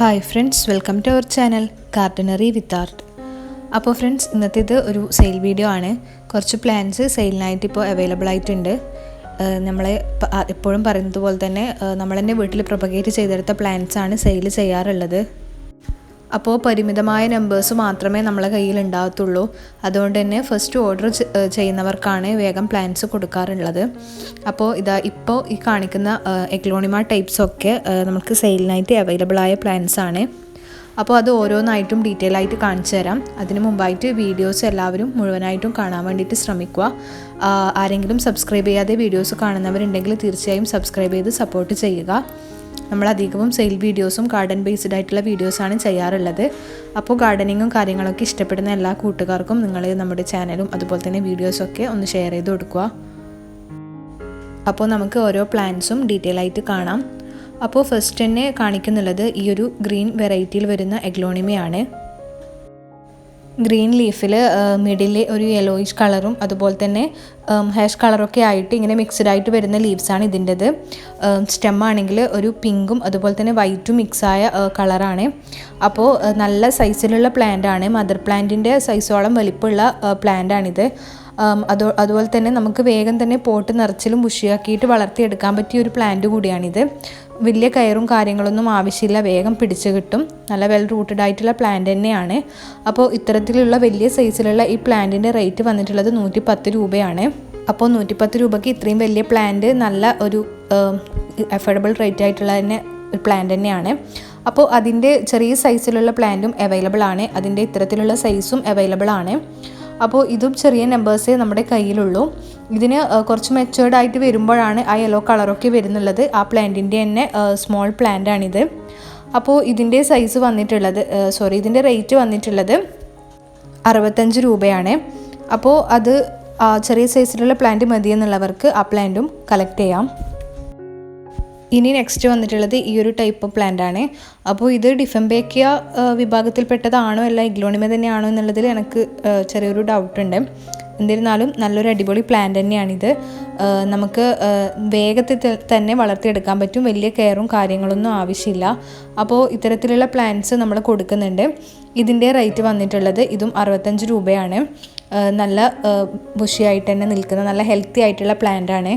Hi friends, welcome to our channel gardenery with art. അപ്പോൾ friends, ഇന്നത്തേത് ഒരു sale video ആണ്. കുറച്ച് പ്ലാന്റ്സ് സെയിലിനായിട്ട് ഇപ്പോൾ അവൈലബിൾ ആയിട്ടുണ്ട്. നമ്മൾ എപ്പോഴും പറയുന്നത് പോലെ തന്നെ നമ്മൾ തന്നെ വീട്ടിൽ പ്രൊപ്പഗേറ്റ് ചെയ്തെടുത്ത പ്ലാന്റ്സ് ആണ് സെയിൽ ചെയ്യാറുള്ളത്. അപ്പോൾ പരിമിതമായ നമ്പേഴ്സ് മാത്രമേ നമ്മളെ കയ്യിൽ ഉണ്ടാകത്തുള്ളൂ. അതുകൊണ്ട് തന്നെ ഫസ്റ്റ് ഓർഡർ ചെയ്യുന്നവർക്കാണ് വേഗം പ്ലാന്റ്സ് കൊടുക്കാറുള്ളത്. അപ്പോൾ ഇപ്പോൾ ഈ കാണിക്കുന്ന എഗ്ലോണിമ ടൈപ്സൊക്കെ നമുക്ക് സെയിലിനായിട്ട് അവൈലബിൾ ആയ പ്ലാന്റ്സ് ആണ്. അപ്പോൾ അത് ഓരോന്നായിട്ടും ഡീറ്റെയിൽ ആയിട്ട് കാണിച്ചു തരാം. അതിന് മുമ്പായിട്ട് വീഡിയോസ് എല്ലാവരും മുഴുവനായിട്ടും കാണാൻ വേണ്ടിയിട്ട് ശ്രമിക്കുക. ആരെങ്കിലും സബ്സ്ക്രൈബ് ചെയ്യാതെ വീഡിയോസ് കാണുന്നവരുണ്ടെങ്കിൽ തീർച്ചയായും സബ്സ്ക്രൈബ് ചെയ്ത് സപ്പോർട്ട് ചെയ്യുക. നമ്മളധികവും സെയിൽ വീഡിയോസും ഗാർഡൻ ബേസ്ഡ് ആയിട്ടുള്ള വീഡിയോസാണ് ചെയ്യാറുള്ളത്. അപ്പോൾ ഗാർഡനിങ്ങും കാര്യങ്ങളൊക്കെ ഇഷ്ടപ്പെടുന്ന എല്ലാ കൂട്ടുകാർക്കും നിങ്ങൾ നമ്മുടെ ചാനലും അതുപോലെ തന്നെ വീഡിയോസൊക്കെ ഒന്ന് ഷെയർ ചെയ്ത് കൊടുക്കുക. അപ്പോൾ നമുക്ക് ഓരോ പ്ലാന്റ്സും ഡീറ്റെയിൽ ആയിട്ട് കാണാം. അപ്പോൾ ഫസ്റ്റ് തന്നെ കാണിക്കുന്നുള്ളത് ഈ ഒരു ഗ്രീൻ വെറൈറ്റിയിൽ വരുന്ന എഗ്ലോണിമയാണ്. ഗ്രീൻ ലീഫിൽ മിഡിൽ ഒരു യെല്ലോയിഷ് കളറും അതുപോലെ തന്നെ ഹാഷ് കളറൊക്കെ ആയിട്ട് ഇങ്ങനെ മിക്സ്ഡ് ആയിട്ട് വരുന്ന ലീവ്സാണ് ഇതിൻ്റെത്. സ്റ്റെം ആണെങ്കിൽ ഒരു പിങ്കും അതുപോലെ തന്നെ വൈറ്റും മിക്സായ കളറാണ്. അപ്പോൾ നല്ല സൈസിലുള്ള പ്ലാന്റ് ആണ്. മദർ പ്ലാന്റിൻ്റെ സൈസോളം വലിപ്പമുള്ള പ്ലാന്റാണിത്. അതുപോലെ തന്നെ നമുക്ക് വേഗം തന്നെ പോട്ട് നിറച്ചിലും ബുഷിയാക്കിയിട്ട് വളർത്തിയെടുക്കാൻ പറ്റിയ ഒരു പ്ലാന്റ് കൂടിയാണിത്. വലിയ കയറും കാര്യങ്ങളൊന്നും ആവശ്യമില്ല, വേഗം പിടിച്ചു കിട്ടും. നല്ല വെൽ റൂട്ടഡ് ആയിട്ടുള്ള പ്ലാന്റ് തന്നെയാണ്. അപ്പോൾ ഇത്തരത്തിലുള്ള വലിയ സൈസിലുള്ള ഈ പ്ലാന്റിൻ്റെ റേറ്റ് വന്നിട്ടുള്ളത് 110 രൂപയാണ്. അപ്പോൾ 110 രൂപയ്ക്ക് ഇത്രയും വലിയ പ്ലാന്റ് നല്ല ഒരു അഫോർഡബിൾ റേറ്റ് ആയിട്ടുള്ള തന്നെ പ്ലാന്റ് തന്നെയാണ്. അപ്പോൾ അതിൻ്റെ ചെറിയ സൈസിലുള്ള പ്ലാന്റും അവൈലബിൾ ആണ്, അതിൻ്റെ ഇത്തരത്തിലുള്ള സൈസും അവൈലബിൾ ആണ്. അപ്പോൾ ഇതും ചെറിയ നമ്പേഴ്സേ നമ്മുടെ കയ്യിലുള്ളൂ. ഇതിന് കുറച്ച് മെച്ചുവേർഡ് ആയിട്ട് വരുമ്പോഴാണ് ആ യെല്ലോ കളറൊക്കെ വരുന്നുള്ളത്. ആ പ്ലാന്റിൻ്റെ തന്നെ സ്മോൾ പ്ലാന്റാണിത്. അപ്പോൾ ഇതിൻ്റെ സൈസ് വന്നിട്ടുള്ളത് ഇതിൻ്റെ റേറ്റ് വന്നിട്ടുള്ളത് 65 രൂപയാണ്. അപ്പോൾ അത് ചെറിയ സൈസിലുള്ള പ്ലാന്റ് മതി എന്നുള്ളവർക്ക് ആ പ്ലാന്റും കളക്ട് ചെയ്യാം. ഇനി നെക്സ്റ്റ് വന്നിട്ടുള്ളത് ഈ ഒരു ടൈപ്പ് പ്ലാന്റ് ആണ്. അപ്പോൾ ഇത് ഡിഫംബേക്കിയ വിഭാഗത്തിൽപ്പെട്ടതാണോ അല്ല ഇഗ്ലോണിമ തന്നെയാണോ എന്നുള്ളതിൽ എനിക്ക് ചെറിയൊരു ഡൗട്ടുണ്ട്. എന്നിരുന്നാലും നല്ലൊരു അടിപൊളി പ്ലാന്റ് തന്നെയാണിത്. നമുക്ക് വേഗത്തിൽ തന്നെ വളർത്തിയെടുക്കാൻ പറ്റും, വലിയ കെയറും കാര്യങ്ങളൊന്നും ആവശ്യമില്ല. അപ്പോൾ ഇത്തരത്തിലുള്ള പ്ലാന്റ്സ് നമ്മൾ കൊടുക്കുന്നുണ്ട്. ഇതിൻ്റെ റേറ്റ് വന്നിട്ടുള്ളത് ഇതും 65 രൂപയാണ്. നല്ല ബുഷിയായിട്ട് തന്നെ നിൽക്കുന്ന നല്ല ഹെൽത്തി ആയിട്ടുള്ള പ്ലാന്റ് ആണ്.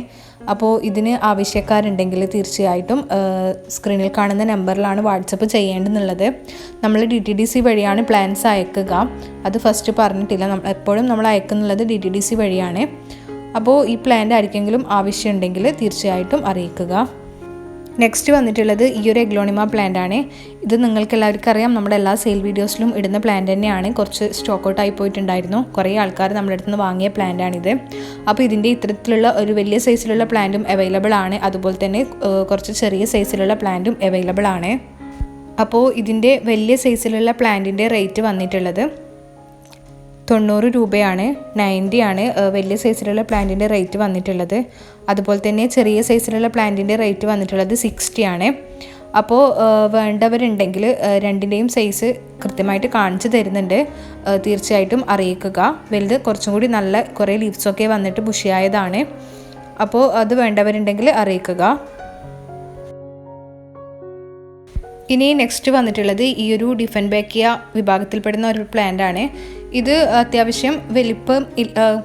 അപ്പോൾ ഇതിന് ആവശ്യക്കാരുണ്ടെങ്കിൽ തീർച്ചയായിട്ടും സ്ക്രീനിൽ കാണുന്ന നമ്പറിലാണ് വാട്സപ്പ് ചെയ്യേണ്ടതെന്നുള്ളത്. നമ്മൾ DTDC വഴിയാണ് പ്ലാൻസ് അയക്കുക. അത് ഫസ്റ്റ് പറഞ്ഞിട്ടില്ല, എപ്പോഴും നമ്മൾ അയക്കുന്നുള്ളത് DTDC വഴിയാണ്. അപ്പോൾ ഈ പ്ലാന്റ് ആർക്കെങ്കിലും ആവശ്യമുണ്ടെങ്കിൽ തീർച്ചയായിട്ടും അറിയിക്കുക. നെക്സ്റ്റ് വന്നിട്ടുള്ളത് ഈ ഒരു എഗ്ലോണിമ പ്ലാന്റ് ആണ്. ഇത് നിങ്ങൾക്ക് എല്ലാവർക്കും അറിയാം, നമ്മുടെ എല്ലാ സെയിൽ വീഡിയോസിലും ഇടുന്ന പ്ലാന്റ് തന്നെയാണ്. കുറച്ച് സ്റ്റോക്ക് ഔട്ട് ആയി പോയിട്ടുണ്ടായിരുന്നു. കുറേ ആൾക്കാർ നമ്മുടെ അടുത്ത് നിന്ന് വാങ്ങിയ പ്ലാന്റാണിത്. അപ്പോൾ ഇതിൻ്റെ ഇത്തരത്തിലുള്ള ഒരു വലിയ സൈസിലുള്ള പ്ലാന്റും അവൈലബിൾ ആണ്, അതുപോലെ തന്നെ കുറച്ച് ചെറിയ സൈസിലുള്ള പ്ലാന്റും അവൈലബിൾ ആണ്. അപ്പോൾ ഇതിൻ്റെ വലിയ സൈസിലുള്ള പ്ലാന്റിൻ്റെ റേറ്റ് വന്നിട്ടുള്ളത് 90 രൂപയാണ്. 90 ആണ് വലിയ സൈസിലുള്ള പ്ലാന്റിൻ്റെ റേറ്റ് വന്നിട്ടുള്ളത്. അതുപോലെ തന്നെ ചെറിയ സൈസിലുള്ള പ്ലാന്റിൻ്റെ റേറ്റ് വന്നിട്ടുള്ളത് 60 ആണ്. അപ്പോൾ വേണ്ടവരുണ്ടെങ്കിൽ രണ്ടിൻ്റെയും സൈസ് കൃത്യമായിട്ട് കാണിച്ചു തരുന്നുണ്ട്, തീർച്ചയായിട്ടും അറിയിക്കുക. വലുത് കുറച്ചും കൂടി നല്ല കുറേ ലീവ്സൊക്കെ വന്നിട്ട് ബുഷിയായതാണ്. അപ്പോൾ അത് വേണ്ടവരുണ്ടെങ്കിൽ അറിയിക്കുക. ഇനി നെക്സ്റ്റ് വന്നിട്ടുള്ളത് ഈ ഒരു ഡിഫൻബേക്കിയ വിഭാഗത്തിൽപ്പെടുന്ന ഒരു പ്ലാന്റ് ആണ്. ഇത് അത്യാവശ്യം വലിപ്പം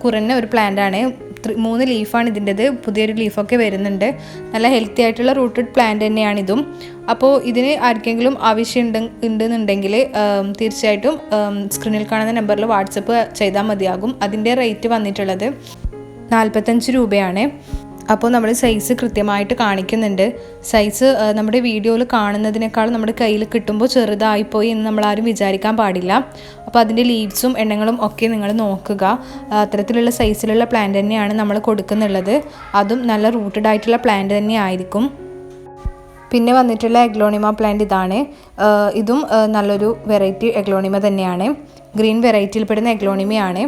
കുറഞ്ഞ ഒരു പ്ലാന്റ് ആണ്. 3 ലീഫാണ് ഇതിൻ്റെത്. പുതിയൊരു ലീഫൊക്കെ വരുന്നുണ്ട്. നല്ല ഹെൽത്തി ആയിട്ടുള്ള റൂട്ടഡ് പ്ലാന്റ് തന്നെയാണിതും. അപ്പോൾ ഇതിന് ആർക്കെങ്കിലും ഉണ്ടെന്നുണ്ടെങ്കിൽ തീർച്ചയായിട്ടും സ്ക്രീനിൽ കാണുന്ന നമ്പറിൽ വാട്സപ്പ് ചെയ്താൽ മതിയാകും. അതിൻ്റെ റേറ്റ് വന്നിട്ടുള്ളത് 45 രൂപയാണ്. അപ്പോൾ നമ്മൾ സൈസ് കൃത്യമായിട്ട് കാണിക്കുന്നുണ്ട്. സൈസ് നമ്മുടെ വീഡിയോയിൽ കാണുന്നതിനേക്കാൾ നമ്മുടെ കയ്യിൽ കിട്ടുമ്പോൾ ചെറുതായിപ്പോയി എന്ന് നമ്മളാരും വിചാരിക്കാൻ പാടില്ല. അപ്പോൾ അതിൻ്റെ ലീവ്സും എണ്ണങ്ങളും ഒക്കെ നിങ്ങൾ നോക്കുക. അത്തരത്തിലുള്ള സൈസിലുള്ള പ്ലാന്റ് തന്നെയാണ് നമ്മൾ കൊടുക്കുന്നുള്ളത്. അതും നല്ല റൂട്ടഡ് ആയിട്ടുള്ള പ്ലാന്റ് തന്നെ ആയിരിക്കും. പിന്നെ വന്നിട്ടുള്ള എഗ്ലോണിമ പ്ലാന്റ് ഇതാണ്. ഇതും നല്ലൊരു വെറൈറ്റി എഗ്ലോണിമ തന്നെയാണ്. ഗ്രീൻ വെറൈറ്റിയിൽപ്പെടുന്ന എഗ്ലോണിമയാണ്.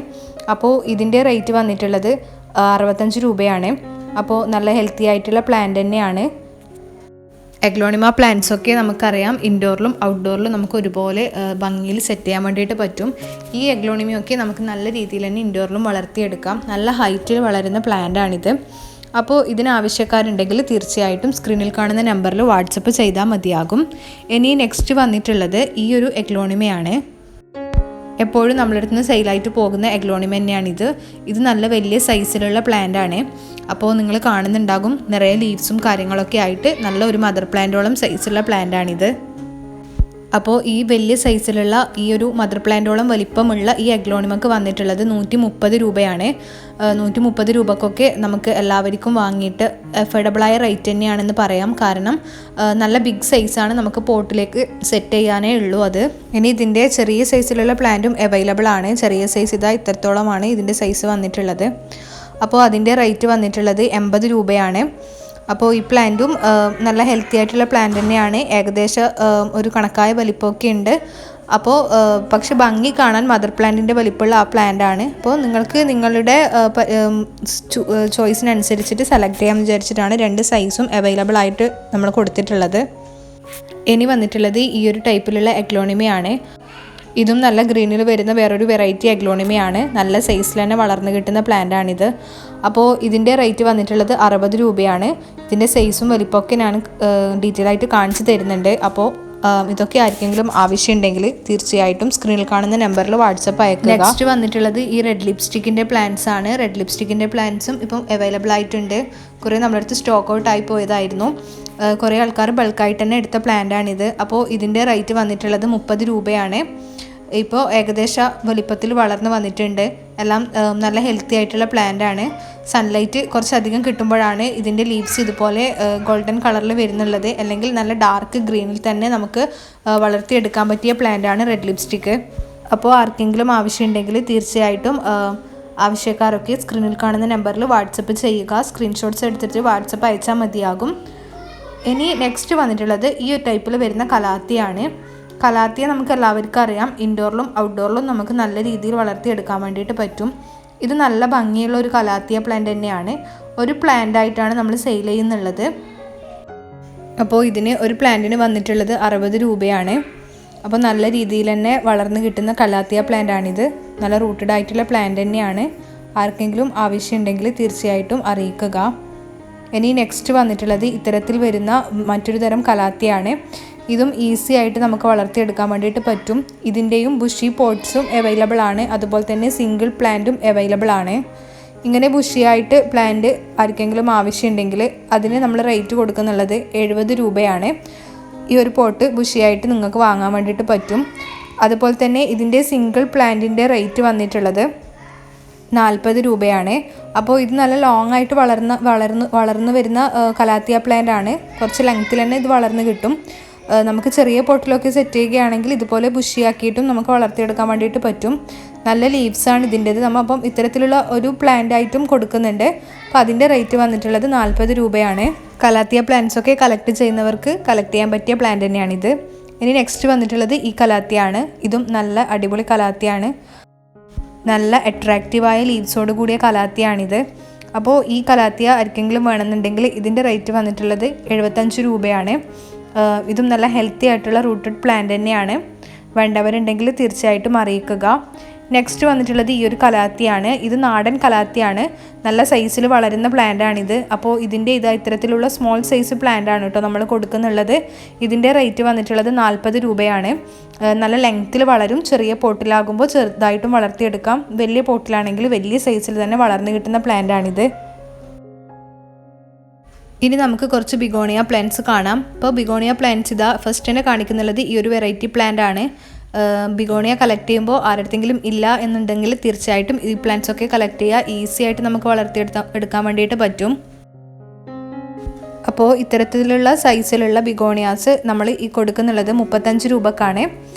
അപ്പോൾ ഇതിൻ്റെ റേറ്റ് വന്നിട്ടുള്ളത് 65 രൂപയാണ്. അപ്പോൾ നല്ല ഹെൽത്തി ആയിട്ടുള്ള പ്ലാന്റ് തന്നെയാണ്. എഗ്ലോണിമ പ്ലാന്റ്സൊക്കെ നമുക്കറിയാം, ഇൻഡോറിലും ഔട്ട്ഡോറിലും നമുക്ക് ഒരുപോലെ ഭംഗിയിൽ സെറ്റ് ചെയ്യാൻ വേണ്ടിയിട്ട് പറ്റും. ഈ എഗ്ലോണിമയൊക്കെ നമുക്ക് നല്ല രീതിയിൽ തന്നെ ഇൻഡോറിലും വളർത്തിയെടുക്കാം. നല്ല ഹൈറ്റിൽ വളരുന്ന പ്ലാന്റാണിത്. അപ്പോൾ ഇതിനാവശ്യക്കാരുണ്ടെങ്കിൽ തീർച്ചയായിട്ടും സ്ക്രീനിൽ കാണുന്ന നമ്പറിൽ വാട്സപ്പ് ചെയ്താൽ മതിയാകും. ഇനി നെക്സ്റ്റ് വന്നിട്ടുള്ളത് ഈ ഒരു എഗ്ലോണിമയാണ്. എപ്പോഴും നമ്മളടുത്ത് നിന്ന് സെയിലായിട്ട് പോകുന്ന എഗ്ലോണിമ തന്നെയാണിത്. ഇത് നല്ല വലിയ സൈസിലുള്ള പ്ലാന്റ് ആണ്. അപ്പോൾ നിങ്ങൾ കാണുന്നുണ്ടാകും നിറയെ ലീവ്സും കാര്യങ്ങളൊക്കെ ആയിട്ട് നല്ല ഒരു മദർ പ്ലാന്റോളം സൈസുള്ള പ്ലാന്റ് ആണിത്. അപ്പോൾ ഈ വലിയ സൈസിലുള്ള ഈ ഒരു മദർ പ്ലാന്റോളം വലിപ്പമുള്ള ഈ എഗ്ലോണിമക്ക് വന്നിട്ടുള്ളത് 130 രൂപയാണ്. 130 രൂപക്കൊക്കെ നമുക്ക് എല്ലാവർക്കും വാങ്ങിയിട്ട് അഫോർഡബിളായ റേറ്റ് തന്നെയാണെന്ന് പറയാം. കാരണം നല്ല ബിഗ് സൈസാണ്, നമുക്ക് പോട്ടിലേക്ക് സെറ്റ് ചെയ്യാനേ ഉള്ളൂ അത്. ഇനി ഇതിൻ്റെ ചെറിയ സൈസിലുള്ള പ്ലാന്റും അവൈലബിൾ ആണ്. ചെറിയ സൈസ് ഇതാ ഇത്രത്തോളമാണ് ഇതിൻ്റെ സൈസ് വന്നിട്ടുള്ളത്. അപ്പോൾ അതിൻ്റെ റേറ്റ് വന്നിട്ടുള്ളത് 80 രൂപയാണ്. അപ്പോൾ ഈ പ്ലാന്റും നല്ല ഹെൽത്തി ആയിട്ടുള്ള പ്ലാന്റ് തന്നെയാണ്. ഏകദേശം ഒരു കണക്കായ വലിപ്പമൊക്കെ ഉണ്ട്. അപ്പോൾ പക്ഷെ ഭംഗി കാണാൻ മദർ പ്ലാന്റിൻ്റെ വലിപ്പമുള്ള ആ പ്ലാന്റ് ആണ്. അപ്പോൾ നിങ്ങൾക്ക് നിങ്ങളുടെ ചോയ്സിനനുസരിച്ചിട്ട് സെലക്ട് ചെയ്യാമെന്ന് വിചാരിച്ചിട്ടാണ് 2 സൈസും അവൈലബിൾ ആയിട്ട് നമ്മൾ കൊടുത്തിട്ടുള്ളത്. ഇനി വന്നിട്ടുള്ളത് ഈ ഒരു ടൈപ്പിലുള്ള എഗ്ലോണിമയാണ്. ഇതും നല്ല ഗ്രീനിൽ വരുന്ന വേറൊരു വെറൈറ്റി എഗ്ലോണിമയാണ്. നല്ല സൈസിൽ തന്നെ വളർന്നു കിട്ടുന്ന പ്ലാന്റ് ആണിത്. അപ്പോൾ ഇതിൻ്റെ റേറ്റ് വന്നിട്ടുള്ളത് 60 രൂപയാണ്. ഇതിൻ്റെ സൈസും വലിപ്പമൊക്കെ ഞാൻ ഡീറ്റെയിൽ ആയിട്ട് കാണിച്ചു തരുന്നുണ്ട്. അപ്പോൾ ഇതൊക്കെ ആർക്കെങ്കിലും ആവശ്യമുണ്ടെങ്കിൽ തീർച്ചയായിട്ടും സ്ക്രീനിൽ കാണുന്ന നമ്പറിൽ വാട്സപ്പ് അയക്കുക. നെക്സ്റ്റ് വന്നിട്ടുള്ളത് ഈ റെഡ് ലിപ്സ്റ്റിക്കിൻ്റെ പ്ലാന്റ്സ് ആണ്. റെഡ് ലിപ്സ്റ്റിക്കിൻ്റെ പ്ലാന്റ്സും ഇപ്പം അവൈലബിൾ ആയിട്ടുണ്ട്. കുറേ നമ്മളടുത്ത് സ്റ്റോക്ക് ഔട്ട് ആയി പോയതായിരുന്നു. കുറേ ആൾക്കാർ ബൾക്കായിട്ട് തന്നെ എടുത്ത പ്ലാന്റ് ആണിത്. അപ്പോൾ ഇതിൻ്റെ റേറ്റ് വന്നിട്ടുള്ളത് 30 രൂപയാണ്. ഇപ്പോൾ ഏകദേശ വലിപ്പത്തിൽ വളർന്ന് വന്നിട്ടുണ്ട്. എല്ലാം നല്ല ഹെൽത്തി ആയിട്ടുള്ള പ്ലാന്റ് ആണ്. സൺലൈറ്റ് കുറച്ചധികം കിട്ടുമ്പോഴാണ് ഇതിൻ്റെ ലീവ്സ് ഇതുപോലെ ഗോൾഡൻ കളറിൽ വരുന്നുള്ളത്. അല്ലെങ്കിൽ നല്ല ഡാർക്ക് ഗ്രീനിൽ തന്നെ നമുക്ക് വളർത്തിയെടുക്കാൻ പറ്റിയ പ്ലാന്റ് ആണ് റെഡ് ലിപ്സ്റ്റിക്ക്. അപ്പോൾ ആർക്കെങ്കിലും ആവശ്യമുണ്ടെങ്കിൽ തീർച്ചയായിട്ടും ആവശ്യക്കാരൊക്കെ സ്ക്രീനിൽ കാണുന്ന നമ്പറിൽ വാട്സപ്പ് ചെയ്യുക. സ്ക്രീൻഷോട്ട്സ് എടുത്തിട്ട് വാട്സപ്പ് അയച്ചാൽ മതിയാകും. ഇനി നെക്സ്റ്റ് വന്നിട്ടുള്ളത് ഈ ഒരു ടൈപ്പിൽ വരുന്ന കലാത്തിയാണ്. കലാത്തിയ നമുക്ക് എല്ലാവർക്കും അറിയാം, ഇൻഡോറിലും ഔട്ട്ഡോറിലും നമുക്ക് നല്ല രീതിയിൽ വളർത്തിയെടുക്കാൻ വേണ്ടിയിട്ട് പറ്റും. ഇത് നല്ല ഭംഗിയുള്ള ഒരു കലാത്തിയ പ്ലാന്റ് തന്നെയാണ്. ഒരു പ്ലാന്റ് ആയിട്ടാണ് നമ്മൾ സെയിൽ ചെയ്യുന്നുള്ളത്. അപ്പോൾ ഇതിന് ഒരു പ്ലാന്റിന് വന്നിട്ടുള്ളത് 60 രൂപയാണ്. അപ്പോൾ നല്ല രീതിയിൽ തന്നെ വളർന്നു കിട്ടുന്ന കലാത്തിയ പ്ലാന്റ് ആണിത്. നല്ല റൂട്ടഡ് ആയിട്ടുള്ള പ്ലാന്റ് തന്നെയാണ്. ആർക്കെങ്കിലും ആവശ്യമുണ്ടെങ്കിൽ തീർച്ചയായിട്ടും അറിയിക്കുക. ഇനി നെക്സ്റ്റ് വന്നിട്ടുള്ളത് ഇത്തരത്തിൽ വരുന്ന മറ്റൊരു തരം കലാത്തിയാണ്. ഇതും ഈസി ആയിട്ട് നമുക്ക് വളർത്തിയെടുക്കാൻ വേണ്ടിയിട്ട് പറ്റും. ഇതിൻ്റെയും ബുഷി പോട്ട്സും അവൈലബിൾ ആണ്. അതുപോലെ തന്നെ സിംഗിൾ പ്ലാന്റും അവൈലബിൾ ആണ്. ഇങ്ങനെ ബുഷിയായിട്ട് പ്ലാന്റ് ആർക്കെങ്കിലും ആവശ്യമുണ്ടെങ്കിൽ അതിന് നമ്മൾ റേറ്റ് കൊടുക്കുന്നുള്ളത് 70 രൂപയാണ്. ഈ ഒരു പോട്ട് ബുഷിയായിട്ട് നിങ്ങൾക്ക് വാങ്ങാൻ വേണ്ടിയിട്ട് പറ്റും. അതുപോലെ തന്നെ ഇതിൻ്റെ സിംഗിൾ പ്ലാന്റിൻ്റെ റേറ്റ് വന്നിട്ടുള്ളത് 40 രൂപയാണ്. അപ്പോൾ ഇത് നല്ല ലോങ് ആയിട്ട് വളർന്നു വരുന്ന കലാത്തിയ പ്ലാന്റ് ആണ്. കുറച്ച് ലെങ്ത്തിൽ തന്നെ ഇത് വളർന്നു കിട്ടും. നമുക്ക് ചെറിയ പോട്ടിലൊക്കെ സെറ്റ് ചെയ്യുകയാണെങ്കിൽ ഇതുപോലെ ബുഷിയാക്കിയിട്ടും നമുക്ക് വളർത്തിയെടുക്കാൻ വേണ്ടിയിട്ട് പറ്റും. നല്ല ലീവ്സാണ് ഇതിൻ്റെത്. അപ്പം ഇത്തരത്തിലുള്ള ഒരു പ്ലാന്റ് ആയിട്ടും കൊടുക്കുന്നുണ്ട്. അപ്പോൾ അതിൻ്റെ റേറ്റ് വന്നിട്ടുള്ളത് 40 രൂപയാണ്. കലാത്തിയ പ്ലാന്റ്സൊക്കെ കളക്ട് ചെയ്യുന്നവർക്ക് കളക്ട് ചെയ്യാൻ പറ്റിയ പ്ലാന്റ് തന്നെയാണിത്. ഇനി നെക്സ്റ്റ് വന്നിട്ടുള്ളത് ഈ കലാത്തിയാണ്. ഇതും നല്ല അടിപൊളി കലാത്തിയാണ്. നല്ല അട്രാക്റ്റീവായ ലീവ്സോട് കൂടിയ കലാത്തിയാണിത്. അപ്പോൾ ഈ കലാത്തിയ ആർക്കെങ്കിലും വേണമെന്നുണ്ടെങ്കിൽ ഇതിൻ്റെ റേറ്റ് വന്നിട്ടുള്ളത് 75 രൂപയാണ്. ഇതും നല്ല ഹെൽത്തി ആയിട്ടുള്ള റൂട്ടഡ് പ്ലാന്റ് തന്നെയാണ്. വേണ്ടവരുണ്ടെങ്കിൽ തീർച്ചയായിട്ടും അറിയിക്കുക. നെക്സ്റ്റ് വന്നിട്ടുള്ളത് ഈ ഒരു കലാത്തിയാണ്. ഇത് നാടൻ കലാത്തിയാണ്. നല്ല സൈസിൽ വളരുന്ന പ്ലാന്റ് ആണിത്. അപ്പോൾ ഇതിൻ്റെ ഇത്തരത്തിലുള്ള സ്മോൾ സൈസ് പ്ലാന്റ് ആണ് കേട്ടോ നമ്മൾ കൊടുക്കുന്നുള്ളത്. ഇതിൻ്റെ റേറ്റ് വന്നിട്ടുള്ളത് 40 രൂപയാണ്. നല്ല ലെങ്ത്തിൽ വളരും. ചെറിയ പോട്ടിലാകുമ്പോൾ ചെറുതായിട്ടും വളർത്തിയെടുക്കാം. വലിയ പോട്ടിലാണെങ്കിൽ വലിയ സൈസിൽ തന്നെ വളർന്നു കിട്ടുന്ന പ്ലാന്റ് ആണിത്. ഇനി നമുക്ക് കുറച്ച് ബിഗോണിയ പ്ലാന്റ്സ് കാണാം. അപ്പോൾ ബിഗോണിയ പ്ലാന്റ്സ് ഇതാ ഫസ്റ്റ് തന്നെ കാണിക്കുന്നുള്ളത് ഈ ഒരു വെറൈറ്റി പ്ലാന്റ് ആണ്. ബിഗോണിയ കളക്ട് ചെയ്യുമ്പോൾ ആരുടെങ്കിലും ഇല്ല എന്നുണ്ടെങ്കിൽ തീർച്ചയായിട്ടും ഈ പ്ലാന്റ്സ് ഒക്കെ കളക്ട് ചെയ്യുക. ഈസി ആയിട്ട് നമുക്ക് വളർത്തിയെടുക്കാൻ വേണ്ടിയിട്ട് പറ്റും. അപ്പോൾ ഇത്തരത്തിലുള്ള സൈസിലുള്ള ബിഗോണിയാസ് നമ്മൾ ഈ കൊടുക്കുന്നുള്ളത് 35 രൂപക്കാണ്.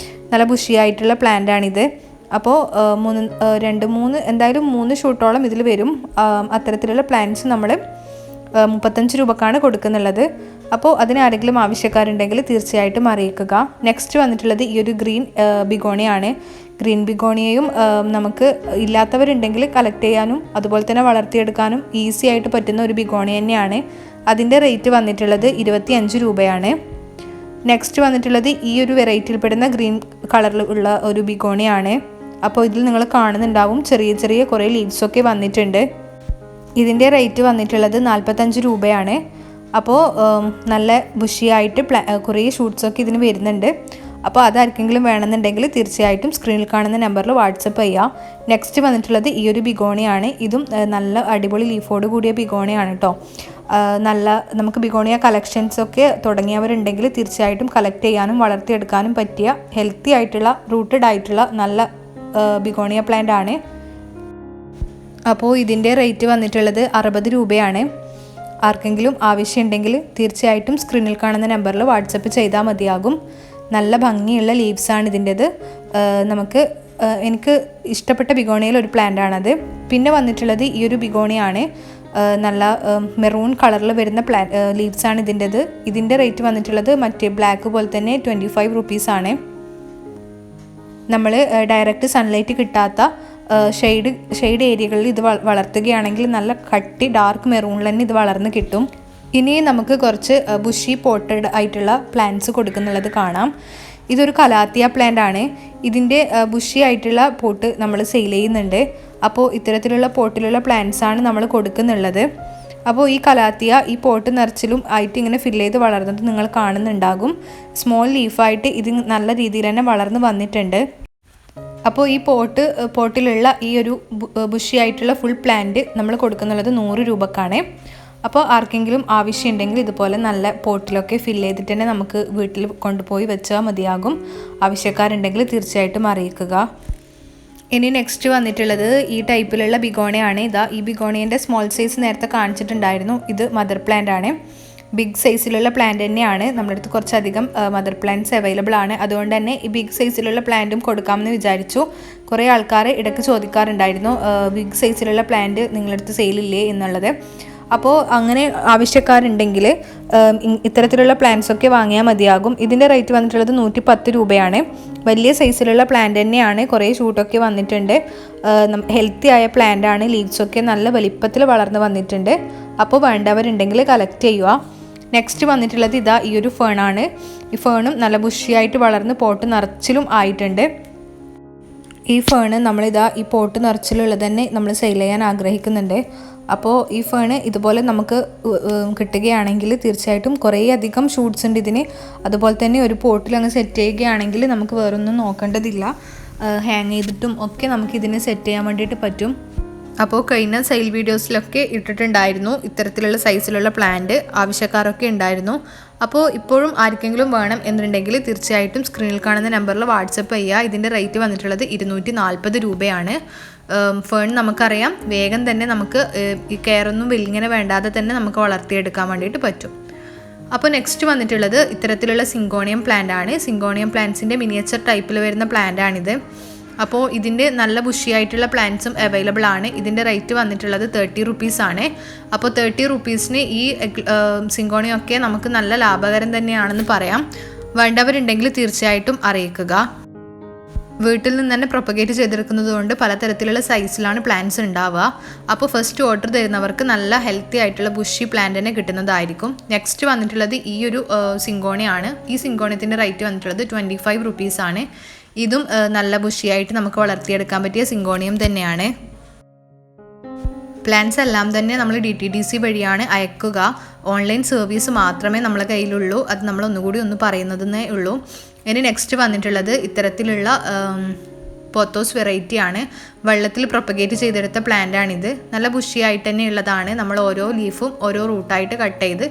നല്ല ബുഷിയായിട്ടുള്ള പ്ലാന്റ് ആണിത്. അപ്പോൾ 2-3 എന്തായാലും 3 ഷൂട്ടോളം ഇതിൽ വരും. അത്തരത്തിലുള്ള പ്ലാന്റ്സ് നമ്മൾ 35 രൂപക്കാണ് കൊടുക്കുന്നുള്ളത്. അപ്പോൾ അതിനാരെങ്കിലും ആവശ്യക്കാരുണ്ടെങ്കിൽ തീർച്ചയായിട്ടും അറിയിക്കുക. നെക്സ്റ്റ് വന്നിട്ടുള്ളത് ഈ ഒരു ഗ്രീൻ ബിഗോണിയാണ്. ഗ്രീൻ ബിഗോണിയയും നമുക്ക് ഇല്ലാത്തവരുണ്ടെങ്കിൽ കളക്ട് ചെയ്യാനും അതുപോലെ തന്നെ വളർത്തിയെടുക്കാനും ഈസി ആയിട്ട് പറ്റുന്ന ഒരു ബിഗോണിയ തന്നെയാണ്. അതിൻ്റെ റേറ്റ് വന്നിട്ടുള്ളത് 25 രൂപയാണ്. നെക്സ്റ്റ് വന്നിട്ടുള്ളത് ഈ ഒരു വെറൈറ്റിയിൽപ്പെടുന്ന ഗ്രീൻ കളറിൽ ഉള്ള ഒരു ബിഗോണിയാണ്. അപ്പോൾ ഇതിൽ നിങ്ങൾ കാണുന്നുണ്ടാവും ചെറിയ ചെറിയ കുറേ ലീവ്സൊക്കെ വന്നിട്ടുണ്ട്. ഇതിൻ്റെ റേറ്റ് വന്നിട്ടുള്ളത് 45 രൂപയാണ്. അപ്പോൾ നല്ല ബുഷിയായിട്ട് കുറേ ഷൂട്ട്സൊക്കെ ഇതിന് വരുന്നുണ്ട്. അപ്പോൾ അതാർക്കെങ്കിലും വേണമെന്നുണ്ടെങ്കിൽ തീർച്ചയായിട്ടും സ്ക്രീനിൽ കാണുന്ന നമ്പറിൽ വാട്സപ്പ് ചെയ്യുക. നെക്സ്റ്റ് വന്നിട്ടുള്ളത് ഈ ഒരു ബിഗോണിയാണ്. ഇതും നല്ല അടിപൊളി ലീഫോട് കൂടിയ ബിഗോണിയാണ് കേട്ടോ. നല്ല നമുക്ക് ബിഗോണിയ കളക്ഷൻസൊക്കെ തുടങ്ങിയവരുണ്ടെങ്കിൽ തീർച്ചയായിട്ടും കളക്ട് ചെയ്യാനും വളർത്തിയെടുക്കാനും പറ്റിയ ഹെൽത്തി ആയിട്ടുള്ള റൂട്ടഡ് ആയിട്ടുള്ള നല്ല ബിഗോണിയ പ്ലാന്റ് ആണ്. അപ്പോൾ ഇതിൻ്റെ റേറ്റ് വന്നിട്ടുള്ളത് 60 രൂപയാണ്. ആർക്കെങ്കിലും ആവശ്യമുണ്ടെങ്കിൽ തീർച്ചയായിട്ടും സ്ക്രീനിൽ കാണുന്ന നമ്പറിൽ വാട്സപ്പ് ചെയ്താൽ മതിയാകും. നല്ല ഭംഗിയുള്ള ലീവ്സാണ് ഇതിൻ്റെത്. എനിക്ക് ഇഷ്ടപ്പെട്ട ബിഗോണിയയിൽ ഒരു പ്ലാന്റ് ആണത്. പിന്നെ വന്നിട്ടുള്ളത് ഈ ഒരു ബിഗോണിയാണ്. നല്ല മെറൂൺ കളറിൽ വരുന്ന ലീവ്സാണ് ഇതിൻ്റെത്. ഇതിൻ്റെ റേറ്റ് വന്നിട്ടുള്ളത് മറ്റേ ബ്ലാക്ക് പോലെ തന്നെ 25 റുപ്പീസാണ്. നമ്മൾ ഡയറക്റ്റ് സൺലൈറ്റ് കിട്ടാത്ത ഷെയ്ഡ് ഏരിയകളിൽ ഇത് വളർത്തുകയാണെങ്കിൽ നല്ല കട്ടി ഡാർക്ക് മെറൂണിൽ തന്നെ ഇത് വളർന്ന് കിട്ടും. ഇനി നമുക്ക് കുറച്ച് ബുഷി പോട്ടഡ് ആയിട്ടുള്ള പ്ലാന്റ്സ് കൊടുക്കുന്നുള്ളത് കാണാം. ഇതൊരു കലാത്തിയ പ്ലാന്റ് ആണ്. ഇതിൻ്റെ ബുഷി ആയിട്ടുള്ള പോട്ട് നമ്മൾ സെയിൽ ചെയ്യുന്നുണ്ട്. അപ്പോൾ ഇത്തരത്തിലുള്ള പോട്ടിലുള്ള പ്ലാന്റ്സ് ആണ് നമ്മൾ കൊടുക്കുന്നുള്ളത്. അപ്പോൾ ഈ കലാത്തിയ ഈ പോട്ട് നിറച്ചിലും ആയിട്ട് ഇങ്ങനെ ഫില്ല് ചെയ്ത് വളർന്നിട്ട് നിങ്ങൾ കാണുന്നുണ്ടാകും. സ്മോൾ ലീഫായിട്ട് ഇത് നല്ല രീതിയിൽ തന്നെ വളർന്ന് വന്നിട്ടുണ്ട്. അപ്പോൾ ഈ പോട്ടിലുള്ള ഈ ഒരു ബുഷി ആയിട്ടുള്ള ഫുൾ പ്ലാന്റ് നമ്മൾ കൊടുക്കുന്നുള്ളത് 100 രൂപക്കാണ്. അപ്പോൾ ആർക്കെങ്കിലും ആവശ്യമുണ്ടെങ്കിൽ ഇതുപോലെ നല്ല പോട്ടിലൊക്കെ ഫില്ല് ചെയ്തിട്ട് തന്നെ നമുക്ക് വീട്ടിൽ കൊണ്ടുപോയി വെച്ചാൽ മതിയാകും. ആവശ്യക്കാരുണ്ടെങ്കിൽ തീർച്ചയായിട്ടും അറിയിക്കുക. ഇനി നെക്സ്റ്റ് വന്നിട്ടുള്ളത് ഈ ടൈപ്പിലുള്ള ബിഗോണിയാണ്. ഈ ബിഗോണിയൻ്റെ സ്മോൾ സൈസ് നേരത്തെ കാണിച്ചിട്ടുണ്ടായിരുന്നു. ഇത് മദർ പ്ലാന്റ് ആണ്. ബിഗ് സൈസിലുള്ള പ്ലാന്റ് തന്നെയാണ്. നമ്മുടെ അടുത്ത് കുറച്ചധികം മദർ പ്ലാന്റ്സ് അവൈലബിൾ ആണ്. അതുകൊണ്ട് തന്നെ ഈ ബിഗ് സൈസിലുള്ള പ്ലാന്റും കൊടുക്കാമെന്ന് വിചാരിച്ചു. കുറേ ആൾക്കാർ ഇടയ്ക്ക് ചോദിക്കാറുണ്ടായിരുന്നു ബിഗ് സൈസിലുള്ള പ്ലാന്റ് നിങ്ങളുടെ അടുത്ത് സെയിലില്ലേ എന്നുള്ളത്. അപ്പോൾ അങ്ങനെ ആവശ്യക്കാരുണ്ടെങ്കിൽ ഇത്തരത്തിലുള്ള പ്ലാന്റ്സ് ഒക്കെ വാങ്ങിയാൽ മതിയാകും. ഇതിൻ്റെ റേറ്റ് വന്നിട്ടുള്ളത് 110 രൂപയാണ്. വലിയ സൈസിലുള്ള പ്ലാന്റ് തന്നെയാണ്. കുറേ ഷൂട്ടൊക്കെ വന്നിട്ടുണ്ട്. ഹെൽത്തി ആയ പ്ലാന്റ് ആണ്. ലീവ്സൊക്കെ നല്ല വലിപ്പത്തിൽ വളർന്ന് വന്നിട്ടുണ്ട്. അപ്പോൾ വേണ്ടവരുണ്ടെങ്കിൽ കളക്ട് ചെയ്യുക. നെക്സ്റ്റ് വന്നിട്ടുള്ളത് ഈ ഒരു ഫേണാണ്. ഈ ഫേണും നല്ല ബുഷിയായിട്ട് വളർന്ന് പോട്ട് നിറച്ചിലും ആയിട്ടുണ്ട്. ഈ ഫേണ് ഈ പോട്ട് നിറച്ചിലുള്ളത് തന്നെ നമ്മൾ സെയിൽ ചെയ്യാൻ ആഗ്രഹിക്കുന്നുണ്ട്. അപ്പോൾ ഈ ഫേണ് ഇതുപോലെ നമുക്ക് കിട്ടുകയാണെങ്കിൽ തീർച്ചയായിട്ടും കുറേ അധികം ഷൂട്ട്സ് ഉണ്ട് ഇതിന്. അതുപോലെ തന്നെ ഒരു പോട്ടിൽ അങ്ങ് സെറ്റ് ചെയ്യുകയാണെങ്കിൽ നമുക്ക് വേറൊന്നും നോക്കേണ്ടതില്ല. ഹാങ് ചെയ്തിട്ടും ഒക്കെ നമുക്ക് ഇതിനെ സെറ്റ് ചെയ്യാൻ വേണ്ടിയിട്ട് പറ്റും. അപ്പോൾ കഴിഞ്ഞ സെയിൽ വീഡിയോസിലൊക്കെ ഇട്ടിട്ടുണ്ടായിരുന്നു ഇത്തരത്തിലുള്ള സൈസിലുള്ള പ്ലാന്റ്. ആവശ്യക്കാരൊക്കെ ഉണ്ടായിരുന്നു. അപ്പോൾ ഇപ്പോഴും ആർക്കെങ്കിലും വേണം എന്നുണ്ടെങ്കിൽ തീർച്ചയായിട്ടും സ്ക്രീനിൽ കാണുന്ന നമ്പറിൽ വാട്സപ്പ് ചെയ്യുക. ഇതിൻ്റെ റേറ്റ് വന്നിട്ടുള്ളത് 240 രൂപയാണ്. ഫേൺ നമുക്കറിയാം വേഗം തന്നെ നമുക്ക് ഈ കെയറൊന്നും വലിങ്ങനെ വേണ്ടാതെ തന്നെ നമുക്ക് വളർത്തിയെടുക്കാൻ വേണ്ടിയിട്ട് പറ്റും. അപ്പോൾ നെക്സ്റ്റ് വന്നിട്ടുള്ളത് ഇത്തരത്തിലുള്ള സിങ്കോണിയം പ്ലാന്റ് ആണ്. സിങ്കോണിയം പ്ലാന്റ്സിൻ്റെ മിനിയേച്ചർ ടൈപ്പിൽ വരുന്ന പ്ലാന്റ് ആണിത്. അപ്പോൾ ഇതിൻ്റെ നല്ല ബുഷിയായിട്ടുള്ള പ്ലാന്റ്സും അവൈലബിൾ ആണ്. ഇതിൻ്റെ റേറ്റ് വന്നിട്ടുള്ളത് 30 റുപ്പീസാണ്. അപ്പോൾ 30 റുപ്പീസിന് ഈ സിങ്കോണിയൊക്കെ നമുക്ക് നല്ല ലാഭകരം തന്നെയാണെന്ന് പറയാം. വേണ്ടവരുണ്ടെങ്കിൽ തീർച്ചയായിട്ടും അറിയിക്കുക. വീട്ടിൽ നിന്ന് തന്നെ പ്രൊപ്പഗേറ്റ് ചെയ്തെടുക്കുന്നത് കൊണ്ട് പലതരത്തിലുള്ള സൈസിലാണ് പ്ലാന്റ്സ് ഉണ്ടാവുക. അപ്പോൾ ഫസ്റ്റ് ഓർഡർ തരുന്നവർക്ക് നല്ല ഹെൽത്തി ആയിട്ടുള്ള ബുഷി പ്ലാന്റ് തന്നെ കിട്ടുന്നതായിരിക്കും. നെക്സ്റ്റ് വന്നിട്ടുള്ളത് ഈ ഒരു സിങ്കോണിയാണ്. ഈ സിങ്കോണിയത്തിൻ്റെ റേറ്റ് വന്നിട്ടുള്ളത് 25 റുപ്പീസാണ്. ഇതും നല്ല ബുഷിയായിട്ട് നമുക്ക് വളർത്തിയെടുക്കാൻ പറ്റിയ സിങ്കോണിയം തന്നെയാണ്. പ്ലാന്റ്സ് എല്ലാം തന്നെ നമ്മൾ DTDC വഴിയാണ് അയക്കുക. ഓൺലൈൻ സർവീസ് മാത്രമേ നമ്മളെ കയ്യിലുള്ളൂ. അത് നമ്മൾ ഒന്നുകൂടി പറയുന്നതെന്നേ ഉള്ളൂ. ഇനി നെക്സ്റ്റ് വന്നിട്ടുള്ളത് ഇത്തരത്തിലുള്ള പോത്തോസ് വെറൈറ്റി ആണ്. വെള്ളത്തിൽ പ്രൊപ്പഗേറ്റ് ചെയ്തെടുത്ത പ്ലാന്റ് ആണിത്. നല്ല ബുഷിയായിട്ട് തന്നെ ഉള്ളതാണ്. നമ്മൾ ഓരോ ലീഫും ഓരോ റൂട്ടായിട്ട് കട്ട് ചെയ്ത്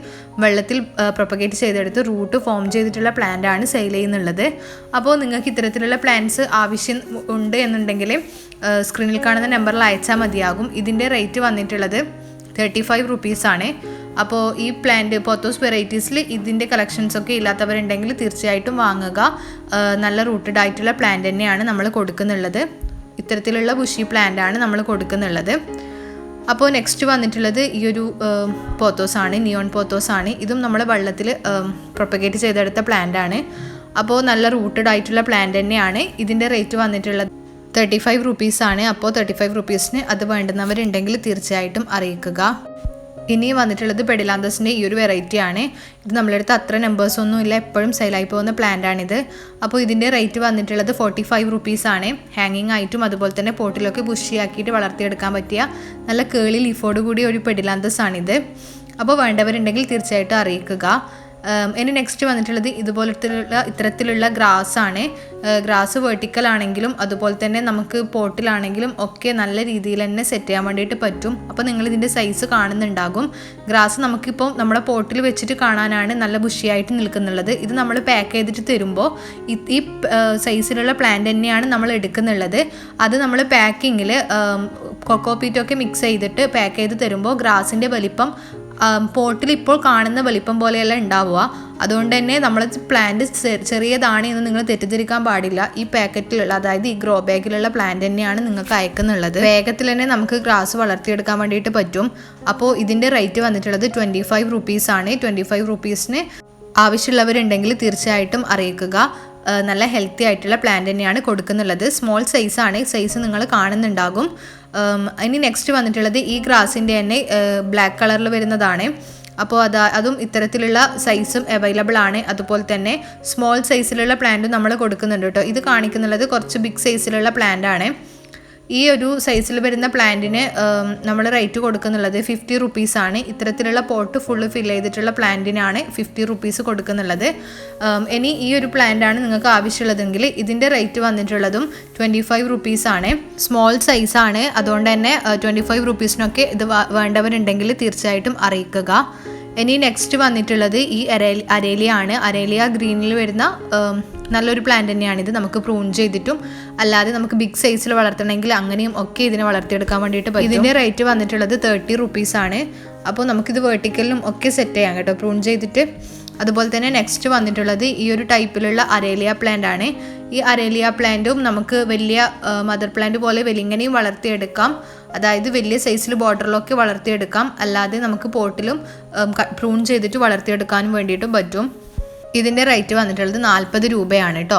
വെള്ളത്തിൽ പ്രൊപ്പഗേറ്റ് ചെയ്തെടുത്ത് റൂട്ട് ഫോം ചെയ്തിട്ടുള്ള പ്ലാന്റ് ആണ് സെയിൽ ചെയ്യുന്നുള്ളത്. അപ്പോൾ നിങ്ങൾക്ക് ഇത്തരത്തിലുള്ള പ്ലാന്റ്സ് ആവശ്യം ഉണ്ട് എന്നുണ്ടെങ്കിൽ സ്ക്രീനിൽ കാണുന്ന നമ്പറിൽ അയച്ചാൽ മതിയാകും. ഇതിൻ്റെ റേറ്റ് വന്നിട്ടുള്ളത് 35 റുപ്പീസാണ്. അപ്പോൾ ഈ പ്ലാന്റ് പോത്തോസ് വെറൈറ്റീസിൽ ഇതിൻ്റെ കളക്ഷൻസൊക്കെ ഇല്ലാത്തവരുണ്ടെങ്കിൽ തീർച്ചയായിട്ടും വാങ്ങുക. നല്ല റൂട്ടഡ് ആയിട്ടുള്ള പ്ലാന്റ് തന്നെയാണ് നമ്മൾ കൊടുക്കുന്നുള്ളത്. ഇത്തരത്തിലുള്ള ബുഷി പ്ലാന്റ് ആണ് നമ്മൾ കൊടുക്കുന്നുള്ളത്. അപ്പോൾ നെക്സ്റ്റ് വന്നിട്ടുള്ളത് ഈ ഒരു പോത്തോസാണ്, നിയോൺ പോത്തോസാണ്. ഇതും നമ്മൾ വെള്ളത്തിൽ പ്രൊപ്പഗേറ്റ് ചെയ്തെടുത്ത പ്ലാന്റ് ആണ്. അപ്പോൾ നല്ല റൂട്ടഡ് ആയിട്ടുള്ള പ്ലാന്റ് തന്നെയാണ്. ഇതിൻ്റെ റേറ്റ് വന്നിട്ടുള്ളത് 35 റുപ്പീസാണ്. അപ്പോൾ 35 റുപ്പീസിന് അത് വേണ്ടുന്നവരുണ്ടെങ്കിൽ തീർച്ചയായിട്ടും അറിയിക്കുക. ഇനി വന്നിട്ടുള്ളത് പെഡിലാന്തസിൻ്റെ ഈ ഒരു വെറൈറ്റി ആണ്. ഇത് നമ്മളുടെ അടുത്ത് അത്ര നമ്പേഴ്സൊന്നും ഇല്ല, എപ്പോഴും സെയിലായി പോകുന്ന പ്ലാന്റാണിത്. അപ്പോൾ ഇതിൻ്റെ റേറ്റ് വന്നിട്ടുള്ളത് 45 റുപ്പീസാണ്. ഹാങ്ങിങ് ആയിട്ടും അതുപോലെ തന്നെ പോട്ടിലൊക്കെ ബുഷിയാക്കിയിട്ട് വളർത്തിയെടുക്കാൻ പറ്റിയ നല്ല കേളി ലീഫോട് കൂടി ഒരു പെഡിലാന്തസ് ആണിത്. അപ്പോൾ വേണ്ടവരുണ്ടെങ്കിൽ തീർച്ചയായിട്ടും അറിയിക്കുക. ഇനി നെക്സ്റ്റ് വന്നിട്ടുള്ളത് ഇത്തരത്തിലുള്ള ഗ്രാസ് ആണ്. ഗ്രാസ് വെർട്ടിക്കൽ ആണെങ്കിലും അതുപോലെ തന്നെ നമുക്ക് പോട്ടിലാണെങ്കിലും ഒക്കെ നല്ല രീതിയിൽ തന്നെ സെറ്റ് ചെയ്യാൻ വേണ്ടിയിട്ട് പറ്റും. അപ്പോൾ നിങ്ങൾ ഇതിൻ്റെ സൈസ് കാണുന്നുണ്ടാകും. ഗ്രാസ് നമുക്കിപ്പോൾ നമ്മുടെ പോട്ടിൽ വെച്ചിട്ട് കാണാനാണ് നല്ല ബുഷിയായിട്ട് നിൽക്കുന്നുള്ളത്. ഇത് നമ്മൾ പാക്ക് ചെയ്തിട്ട് തരുമ്പോൾ ഈ സൈസിലുള്ള പ്ലാന്റ് തന്നെയാണ് നമ്മൾ എടുക്കുന്നുള്ളത്. അത് നമ്മൾ പാക്കിങ്ങിൽ കൊക്കോപീറ്റൊക്കെ മിക്സ് ചെയ്തിട്ട് പാക്ക് ചെയ്ത് തരുമ്പോൾ ഗ്രാസിൻ്റെ വലിപ്പം പോട്ടിൽ ഇപ്പോൾ കാണുന്ന വലിപ്പം പോലെയല്ല ഉണ്ടാവുക. അതുകൊണ്ട് തന്നെ നമ്മൾ പ്ലാന്റ് ചെറിയതാണ് എന്ന് നിങ്ങൾ തെറ്റിദ്ധരിക്കാൻ പാടില്ല. ഈ പാക്കറ്റിലുള്ള, അതായത് ഈ ഗ്രോ ബാഗിലുള്ള പ്ലാന്റ് തന്നെയാണ് നിങ്ങൾക്ക് അയക്കുന്നുള്ളത്. വേഗത്തിൽ തന്നെ നമുക്ക് ഗ്രാസ് വളർത്തിയെടുക്കാൻ വേണ്ടിയിട്ട് പറ്റും. അപ്പോൾ ഇതിൻ്റെ റേറ്റ് വന്നിട്ടുള്ളത് 25 റുപ്പീസാണ്. 25 റുപ്പീസിന് ആവശ്യമുള്ളവരുണ്ടെങ്കിൽ തീർച്ചയായിട്ടും അറിയിക്കുക. നല്ല ഹെൽത്തി ആയിട്ടുള്ള പ്ലാന്റ് തന്നെയാണ് കൊടുക്കുന്നുള്ളത്. സ്മോൾ സൈസാണ്, സൈസ് നിങ്ങൾ കാണുന്നുണ്ടാകും. ഇനി നെക്സ്റ്റ് വന്നിട്ടുള്ളത് ഈ ഗ്രാസിൻ്റെ തന്നെ ബ്ലാക്ക് കളറിൽ വരുന്നതാണ്. അപ്പോൾ അതും ഇത്തരത്തിലുള്ള സൈസും അവൈലബിൾ ആണ്. അതുപോലെ തന്നെ സ്മോൾ സൈസിലുള്ള പ്ലാന്റും നമ്മൾ കൊടുക്കുന്നുണ്ട് കേട്ടോ. ഇത് കാണിക്കുന്നുള്ളത് കുറച്ച് ബിഗ് സൈസിലുള്ള പ്ലാന്റ് ആണ്. ഈ ഒരു സൈസിൽ വരുന്ന പ്ലാന്റിന് നമ്മൾ റേറ്റ് കൊടുക്കുന്നുള്ളത് 50 റുപ്പീസാണ്. ഇത്തരത്തിലുള്ള പോട്ട് ഫുള്ള് ഫിൽ ചെയ്തിട്ടുള്ള പ്ലാന്റിനാണ് 50 റുപ്പീസ് കൊടുക്കുന്നുള്ളത്. ഇനി ഈ ഒരു പ്ലാന്റാണ് നിങ്ങൾക്ക് ആവശ്യമുള്ളതെങ്കിൽ ഇതിൻ്റെ റേറ്റ് വന്നിട്ടുള്ളതും 25 റുപ്പീസാണ്. സ്മോൾ സൈസാണ്, അതുകൊണ്ട് തന്നെ 25 റുപ്പീസിനൊക്കെ ഇത് വേണ്ടവരുണ്ടെങ്കിൽ തീർച്ചയായിട്ടും അറിയിക്കുക. ഇനി നെക്സ്റ്റ് വന്നിട്ടുള്ളത് ഈ അരേലിയ ആണ്. അരേലിയ ഗ്രീനിൽ വരുന്ന നല്ലൊരു പ്ലാന്റ് തന്നെയാണിത്. നമുക്ക് പ്രൂൺ ചെയ്തിട്ടും അല്ലാതെ നമുക്ക് ബിഗ് സൈസിൽ വളർത്തണമെങ്കിൽ അങ്ങനെയും ഒക്കെ ഇതിനെ വളർത്തിയെടുക്കാൻ വേണ്ടിയിട്ട് പറ്റും. ഇതിൻ്റെ റേറ്റ് വന്നിട്ടുള്ളത് 30 റുപ്പീസാണ്. അപ്പോൾ നമുക്കിത് വെർട്ടിക്കലിനും ഒക്കെ സെറ്റ് ചെയ്യാം കേട്ടോ, പ്രൂൺ ചെയ്തിട്ട്. അതുപോലെ തന്നെ നെക്സ്റ്റ് വന്നിട്ടുള്ളത് ഈ ഒരു ടൈപ്പിലുള്ള അരേലിയ പ്ലാന്റ് ആണ്. ഈ അരേലിയ പ്ലാന്റും നമുക്ക് വലിയ മദർ പ്ലാന്റ് പോലെ വലിങ്ങനെയും വളർത്തിയെടുക്കാം. അതായത് വലിയ സൈസിൽ ബോർഡറിലൊക്കെ വളർത്തിയെടുക്കാം. അല്ലാതെ നമുക്ക് പോട്ടിലും പ്രൂൺ ചെയ്തിട്ട് വളർത്തിയെടുക്കാനും വേണ്ടിയിട്ടും പറ്റും. ഇതിൻ്റെ റേറ്റ് വന്നിട്ടുള്ളത് 40 രൂപയാണ് കേട്ടോ.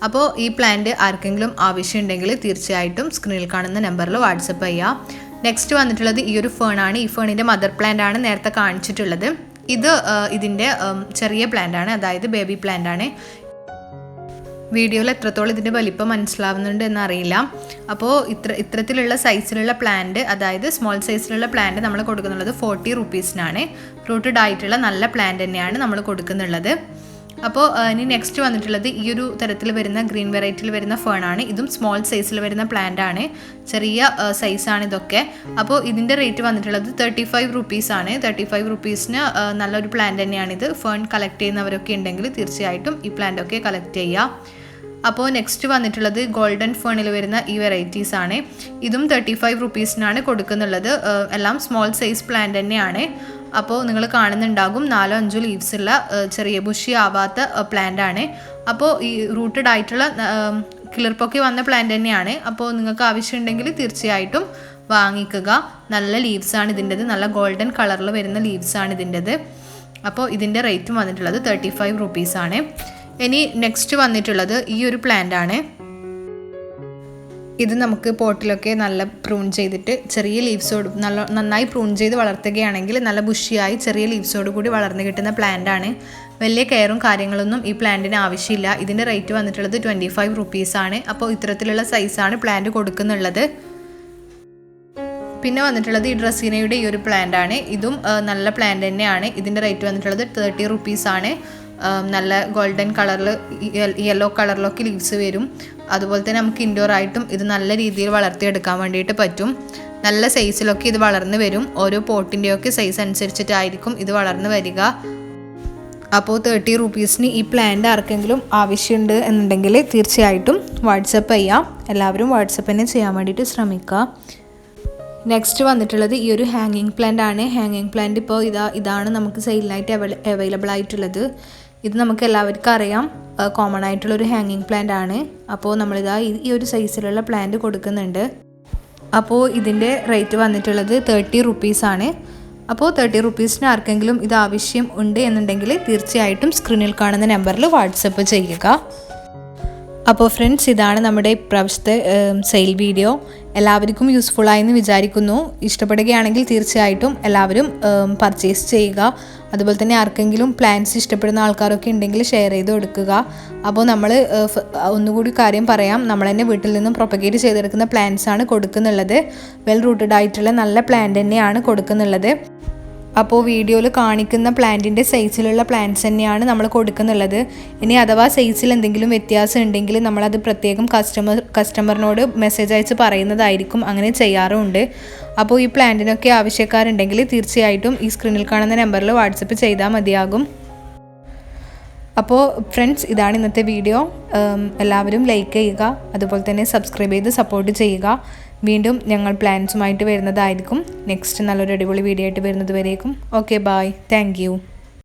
അപ്പോൾ ഈ പ്ലാന്റ് ആർക്കെങ്കിലും ആവശ്യമുണ്ടെങ്കിൽ തീർച്ചയായിട്ടും സ്ക്രീനിൽ കാണുന്ന നമ്പറിൽ വാട്സപ്പ് ചെയ്യാം. നെക്സ്റ്റ് വന്നിട്ടുള്ളത് ഈ ഒരു ഫേണാണ്. ഈ ഫേണിൻ്റെ മദർ പ്ലാന്റ് ആണ് നേരത്തെ കാണിച്ചിട്ടുള്ളത്. ഇതിൻ്റെ ചെറിയ പ്ലാന്റ് ആണ്, അതായത് ബേബി പ്ലാന്റ് ആണ്. വീഡിയോയിൽ എത്രത്തോളം ഇതിൻ്റെ വലിപ്പം മനസ്സിലാവുന്നുണ്ട് എന്നറിയില്ല. അപ്പോൾ ഇത്തരത്തിലുള്ള സൈസിലുള്ള പ്ലാന്റ്, അതായത് സ്മോൾ സൈസിലുള്ള പ്ലാന്റ് നമ്മൾ കൊടുക്കുന്നുള്ളത് 40 റുപ്പീസിനാണ്. റൂട്ടഡ് ആയിട്ടുള്ള നല്ല പ്ലാന്റ് തന്നെയാണ് നമ്മൾ കൊടുക്കുന്നുള്ളത്. അപ്പോൾ ഇനി നെക്സ്റ്റ് വന്നിട്ടുള്ളത് ഈ ഒരു തരത്തിൽ വരുന്ന ഗ്രീൻ വെറൈറ്റിയിൽ വരുന്ന ഫേണാണ്. ഇതും സ്മോൾ സൈസിൽ വരുന്ന പ്ലാന്റ് ആണ്, ചെറിയ സൈസാണ് ഇതൊക്കെ. അപ്പോൾ ഇതിൻ്റെ റേറ്റ് വന്നിട്ടുള്ളത് 35 റുപ്പീസാണ്. 35 റുപ്പീസിന് നല്ലൊരു പ്ലാന്റ് തന്നെയാണിത്. ഫേൺ കളക്ട് ചെയ്യുന്നവരൊക്കെ ഉണ്ടെങ്കിൽ തീർച്ചയായിട്ടും ഈ പ്ലാന്റൊക്കെ കളക്ട് ചെയ്യുക. അപ്പോൾ നെക്സ്റ്റ് വന്നിട്ടുള്ളത് ഗോൾഡൻ ഫേണിൽ വരുന്ന ഈ വെറൈറ്റീസ് ആണ്. ഇതും 35 റുപ്പീസിനാണ് കൊടുക്കുന്നുള്ളത്. എല്ലാം സ്മോൾ സൈസ് പ്ലാന്റ് തന്നെയാണ്. അപ്പോൾ നിങ്ങൾ കാണുന്നുണ്ടാകും 4-5 ലീവ്സുള്ള ചെറിയ ബുഷി ആവാത്ത പ്ലാന്റ് ആണ്. അപ്പോൾ ഈ റൂട്ടഡ് ആയിട്ടുള്ള കിളിർപ്പൊക്കെ വന്ന പ്ലാന്റ് തന്നെയാണ്. അപ്പോൾ നിങ്ങൾക്ക് ആവശ്യമുണ്ടെങ്കിൽ തീർച്ചയായിട്ടും വാങ്ങിക്കുക. നല്ല ലീവ്സാണ് ഇതിൻ്റെത്, നല്ല ഗോൾഡൻ കളറിൽ വരുന്ന ലീവ്സാണ് ഇതിൻ്റെത്. അപ്പോൾ ഇതിൻ്റെ റേറ്റും വന്നിട്ടുള്ളത് 35 റുപ്പീസാണ്. ഇനി നെക്സ്റ്റ് വന്നിട്ടുള്ളത് ഈ ഒരു പ്ലാന്റ് ആണ്. ഇത് നമുക്ക് പോട്ടിലൊക്കെ നല്ല പ്രൂൺ ചെയ്തിട്ട് ചെറിയ ലീവ്സോട് നന്നായി പ്രൂൺ ചെയ്ത് വളർത്തുകയാണെങ്കിൽ നല്ല ബുഷിയായി ചെറിയ ലീവ്സോട് കൂടി വളർന്നു കിട്ടുന്ന പ്ലാന്റ് ആണ്. വലിയ കെയറും കാര്യങ്ങളൊന്നും ഈ പ്ലാന്റിന് ആവശ്യമില്ല. ഇതിൻ്റെ റേറ്റ് വന്നിട്ടുള്ളത് 25 റുപ്പീസാണ്. അപ്പോൾ ഇത്തരത്തിലുള്ള സൈസാണ് പ്ലാന്റ് കൊടുക്കുന്നുള്ളത്. പിന്നെ വന്നിട്ടുള്ളത് ഈ ഡ്രസീനയുടെ ഈ ഒരു പ്ലാന്റ് ആണ്. ഇതും നല്ല പ്ലാന്റ് തന്നെയാണ്. ഇതിൻ്റെ റേറ്റ് വന്നിട്ടുള്ളത് 30 റുപ്പീസാണ്. നല്ല ഗോൾഡൻ കളറിൽ യെല്ലോ കളറിലൊക്കെ ലീവ്സ് വരും. അതുപോലെ തന്നെ നമുക്ക് ഇൻഡോർ ആയിട്ടും ഇത് നല്ല രീതിയിൽ വളർത്തിയെടുക്കാൻ വേണ്ടിയിട്ട് പറ്റും. നല്ല സൈസിലൊക്കെ ഇത് വളർന്നു വരും. ഓരോ പോട്ടിൻ്റെയൊക്കെ സൈസ് അനുസരിച്ചിട്ടായിരിക്കും ഇത് വളർന്നു വരിക. അപ്പോൾ 30 റുപ്പീസിന് ഈ പ്ലാന്റ് ആർക്കെങ്കിലും ആവശ്യമുണ്ട് എന്നുണ്ടെങ്കിൽ തീർച്ചയായിട്ടും വാട്സപ്പ് ചെയ്യാം. എല്ലാവരും വാട്സപ്പ് തന്നെ ചെയ്യാൻ വേണ്ടിയിട്ട് ശ്രമിക്കുക. നെക്സ്റ്റ് വന്നിട്ടുള്ളത് ഈ ഒരു ഹാങ്ങിങ് പ്ലാന്റ് ആണ്. ഹാങ്ങിങ് പ്ലാന്റ് ഇപ്പോൾ ഇതാണ് നമുക്ക് സെയിലിനായിട്ട് അവൈലബിൾ ആയിട്ടുള്ളത്. ഇത് നമുക്ക് എല്ലാവർക്കും അറിയാം, കോമൺ ആയിട്ടുള്ളൊരു ഹാങ്ങിങ് പ്ലാന്റ് ആണ്. അപ്പോൾ നമ്മളിതാ ഈ ഒരു സൈസിലുള്ള പ്ലാന്റ് കൊടുക്കുന്നുണ്ട്. അപ്പോൾ ഇതിൻ്റെ റേറ്റ് വന്നിട്ടുള്ളത് 30 റുപ്പീസാണ്. അപ്പോൾ 30 റുപ്പീസിന് ആർക്കെങ്കിലും ഇത് ആവശ്യം ഉണ്ട് എന്നുണ്ടെങ്കിൽ തീർച്ചയായിട്ടും സ്ക്രീനിൽ കാണുന്ന നമ്പറിൽ വാട്സപ്പ് ചെയ്യുക. അപ്പോൾ ഫ്രണ്ട്സ്, ഇതാണ് നമ്മുടെ ഇപ്രാവശ്യത്തെ സെയിൽ വീഡിയോ. എല്ലാവർക്കും യൂസ്ഫുൾ ആയെന്ന് വിചാരിക്കുന്നു. ഇഷ്ടപ്പെടുകയാണെങ്കിൽ തീർച്ചയായിട്ടും എല്ലാവരും പർച്ചേസ് ചെയ്യുക. അതുപോലെ തന്നെ ആർക്കെങ്കിലും പ്ലാന്റ്സ് ഇഷ്ടപ്പെടുന്ന ആൾക്കാരൊക്കെ ഉണ്ടെങ്കിൽ ഷെയർ ചെയ്ത് കൊടുക്കുക. അപ്പോൾ നമ്മൾ ഒന്നുകൂടി കാര്യം പറയാം, നമ്മൾ തന്നെ വീട്ടിൽ നിന്നും പ്രൊപ്പഗേറ്റ് ചെയ്തെടുക്കുന്ന പ്ലാന്റ്സ് ആണ് കൊടുക്കുന്നുള്ളത്. വെൽ റൂട്ടഡ് ആയിട്ടുള്ള നല്ല പ്ലാന്റ് തന്നെയാണ് കൊടുക്കുന്നുള്ളത്. അപ്പോൾ വീഡിയോയിൽ കാണിക്കുന്ന പ്ലാന്റിൻ്റെ സൈസിലുള്ള പ്ലാന്റ്സ് തന്നെയാണ് നമ്മൾ കൊടുക്കുന്നുള്ളത്. ഇനി അഥവാ സൈസിൽ എന്തെങ്കിലും വ്യത്യാസം ഉണ്ടെങ്കിൽ നമ്മളത് പ്രത്യേകം കസ്റ്റമറിനോട് മെസ്സേജ് അയച്ച് പറയുന്നതായിരിക്കും. അങ്ങനെ ചെയ്യാറുമുണ്ട്. അപ്പോൾ ഈ പ്ലാന്റിനൊക്കെ ആവശ്യക്കാരുണ്ടെങ്കിൽ തീർച്ചയായിട്ടും ഈ സ്ക്രീനിൽ കാണുന്ന നമ്പറിൽ വാട്സപ്പ് ചെയ്താൽ മതിയാകും. അപ്പോൾ ഫ്രണ്ട്സ്, ഇതാണ് ഇന്നത്തെ വീഡിയോ. എല്ലാവരും ലൈക്ക് ചെയ്യുക, അതുപോലെ തന്നെ സബ്സ്ക്രൈബ് ചെയ്ത് സപ്പോർട്ട് ചെയ്യുക. വീണ്ടും ഞങ്ങൾ പ്ലാൻസുമായിട്ട് വരുന്നതായിരിക്കും. നെക്സ്റ്റ് നല്ലൊരു അടിപൊളി വീഡിയോ ആയിട്ട് വരുന്നത് വരേക്കും. Okay, bye. Thank U.